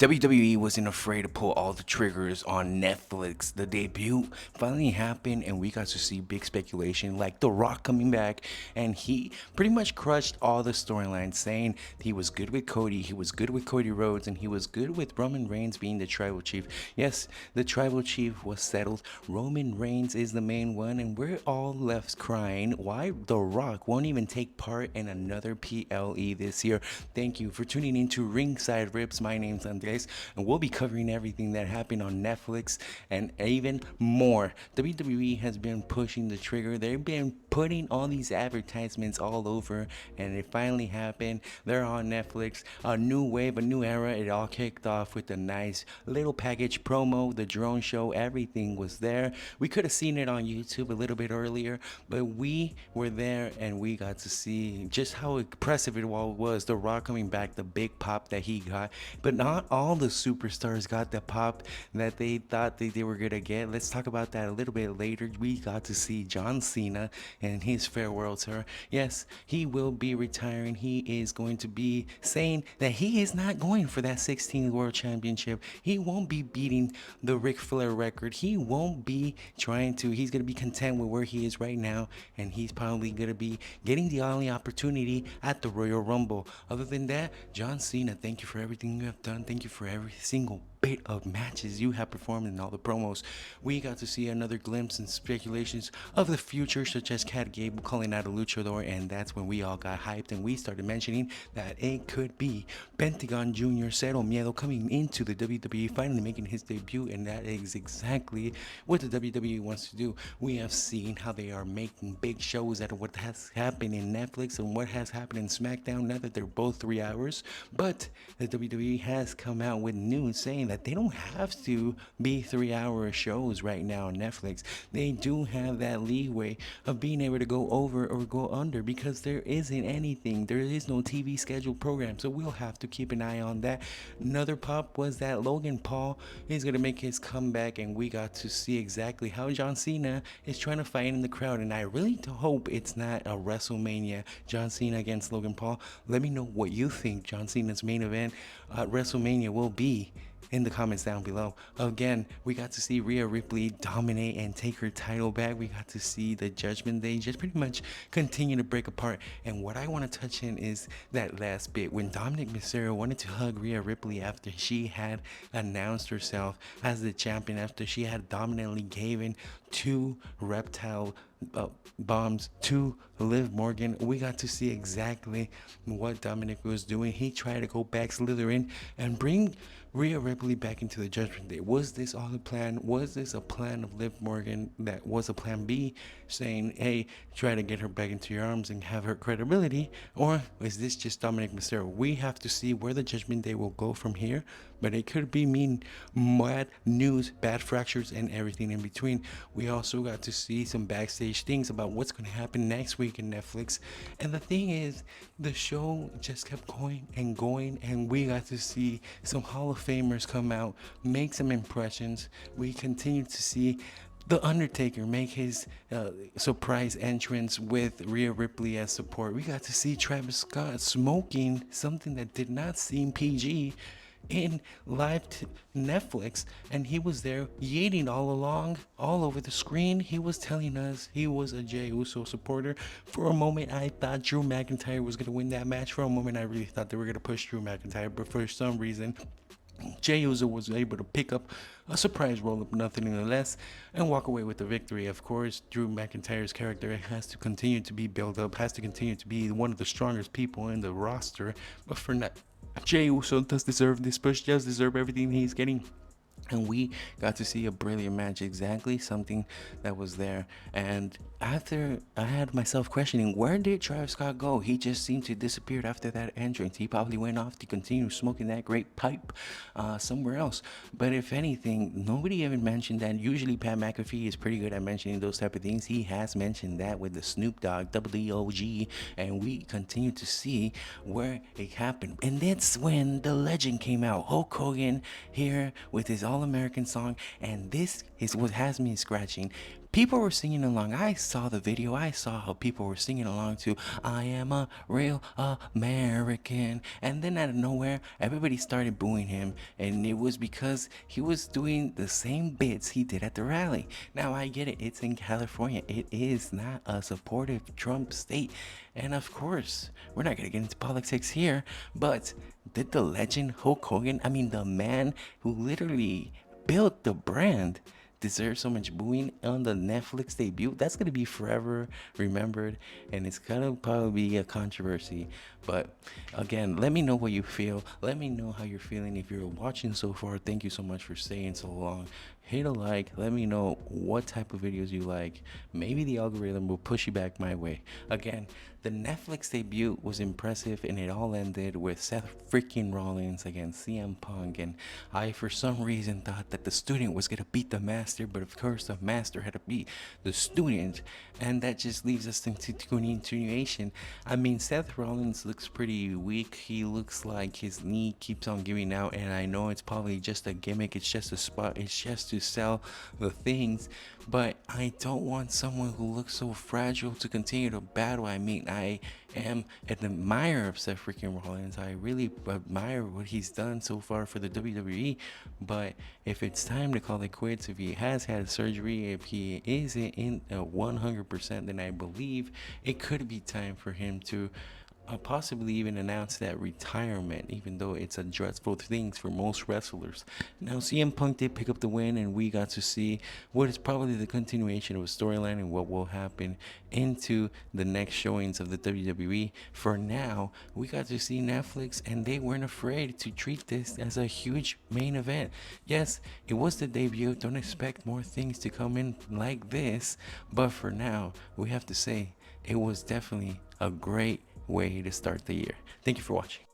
WWE wasn't afraid to pull all the triggers on Netflix. The debut finally happened, and we got to see big speculation like The Rock coming back, and he pretty much crushed all the storylines, saying he was good with Cody, he was good with Cody Rhodes, and he was good with Roman Reigns being the tribal chief. Yes, the tribal chief was settled. Roman Reigns is the main one, and we're all left crying why The Rock won't even take part in another PLE this year. Thank you for tuning in to Ringside Riffs. My name's Andres, and we'll be covering everything that happened on Netflix and even more. WWE has been pushing the trigger. They've been putting all these advertisements all over, and it finally happened. They're on Netflix. A new wave, a new era. It all kicked off with a nice little package promo, the drone show. Everything was there. We could have seen it on YouTube a little bit earlier, but we were there and we got to see just how impressive it all was. The Rock coming back, the big pop that he got, but not all the superstars got the pop that they thought they were gonna get. Let's talk about that a little bit later. We got to see John Cena and his farewell tour. Yes, he will be retiring. He is going to be saying that he is not going for that 16th World Championship. He won't be beating the Ric Flair record. He won't be trying to. He's going to be content with where he is right now, and he's probably going to be getting the only opportunity at the Royal Rumble. Other than that, John Cena, thank you for everything you have done. Thank you for every single bit of matches you have performed in all the promos. We got to see another glimpse and speculations of the future, such as Cat Gable calling out a luchador, and that's when we all got hyped and we started mentioning that it could be Pentagon Jr. Cero Miedo coming into the WWE, finally making his debut, and that is exactly what the WWE wants to do. We have seen how they are making big shows out of what has happened in Netflix and what has happened in SmackDown, now that they're both 3 hours, but the WWE has come out with news saying that they don't have to be 3 hour shows right now on Netflix. They do have that leeway of being able to go over or go under because there isn't anything. There is no TV scheduled program, so we'll have to keep an eye on that. Another pop was that Logan Paul is going to make his comeback, and we got to see exactly how John Cena is trying to fight in the crowd, and I really hope it's not a WrestleMania John Cena against Logan Paul. Let me know what you think John Cena's main event at WrestleMania will be in the comments down below. Again, we got to see Rhea Ripley dominate and take her title back. We got to see the Judgment Day just pretty much continue to break apart. And what I want to touch in is that last bit when Dominic Mysterio wanted to hug Rhea Ripley after she had announced herself as the champion, after she had dominantly given 2 reptile bombs to Liv Morgan. We got to see exactly what Dominic was doing. He tried to go back Slytherin and bring Rhea Ripley back into the Judgment Day. Was this all a plan? Was this a plan of Liv Morgan that was a plan B, saying, hey, try to get her back into your arms and have her credibility? Or is this just Dominic Mysterio? We have to see where the Judgment Day will go from here, but it could be mean bad news, bad fractures, and everything in between. We also got to see some backstage things about what's going to happen next week in Netflix. And the thing is, the show just kept going, and we got to see some Hall of Famers come out, make some impressions. We continue to see The Undertaker make his surprise entrance with Rhea Ripley as support. We got to see Travis Scott smoking something that did not seem PG in live Netflix, and he was there yeeting all along, all over the screen. He was telling us he was a Jey Uso supporter. For a moment, I thought Drew McIntyre was going to win that match. For a moment, I really thought they were going to push Drew McIntyre, but for some reason, Jey Uso was able to pick up a surprise roll-up, nothing less, and walk away with the victory. Of course, Drew McIntyre's character has to continue to be built up, has to continue to be one of the strongest people in the roster, but for now, Jey Uso does deserve this push, does deserve everything he's getting. And we got to see a brilliant match, exactly something that was there. And after, I had myself questioning, where did Travis Scott go? He just seemed to disappear after that entrance. He probably went off to continue smoking that great pipe somewhere else. But if anything, nobody even mentioned that. Usually Pat McAfee is pretty good at mentioning those type of things. He has mentioned that with the Snoop Dogg, WDOG, and we continue to see where it happened. And that's when the legend came out, Hulk Hogan, here with his All-American song, and this is what has me scratching. people were singing along. I saw the video. I saw how people were singing along to I am a real American. And then out of nowhere, everybody started booing him. And it was because he was doing the same bits he did at the rally. Now, I get it. It's in California. It is not a supportive Trump state. And of course, we're not going to get into politics here. But did the legend Hulk Hogan, I mean, the man who literally built the brand, deserves so much booing on the Netflix debut? That's gonna be forever remembered, and it's gonna probably be a controversy. But again, let me know what you feel. Let me know how you're feeling. If you're watching so far, thank you so much for staying so long. Hit a like. Let me know what type of videos you like. Maybe the algorithm will push you back my way. Again, the Netflix debut was impressive, and it all ended with Seth freaking Rollins against CM Punk. And I, for some reason, thought that the student was gonna beat the master, but of course, the master had to beat the student, and that just leaves us into continuation. I mean, Seth Rollins looks pretty weak. He looks like his knee keeps on giving out, and I know it's probably just a gimmick. It's just a spot. It's just to sell the things. But I don't want someone who looks so fragile to continue to battle. I mean, I am an admirer of Seth freaking Rollins. I really admire what he's done so far for the WWE. But if it's time to call it quits, if he has had surgery, if he isn't in 100%, then I believe it could be time for him to possibly even announce that retirement, even though it's a dreadful thing for most wrestlers. Now, CM Punk did pick up the win, and we got to see what is probably the continuation of a storyline and what will happen into the next showings of the WWE. For now, we got to see Netflix, and they weren't afraid to treat this as a huge main event. Yes, it was the debut. Don't expect more things to come in like this, but for now, we have to say it was definitely a great way to start the year. Thank you for watching.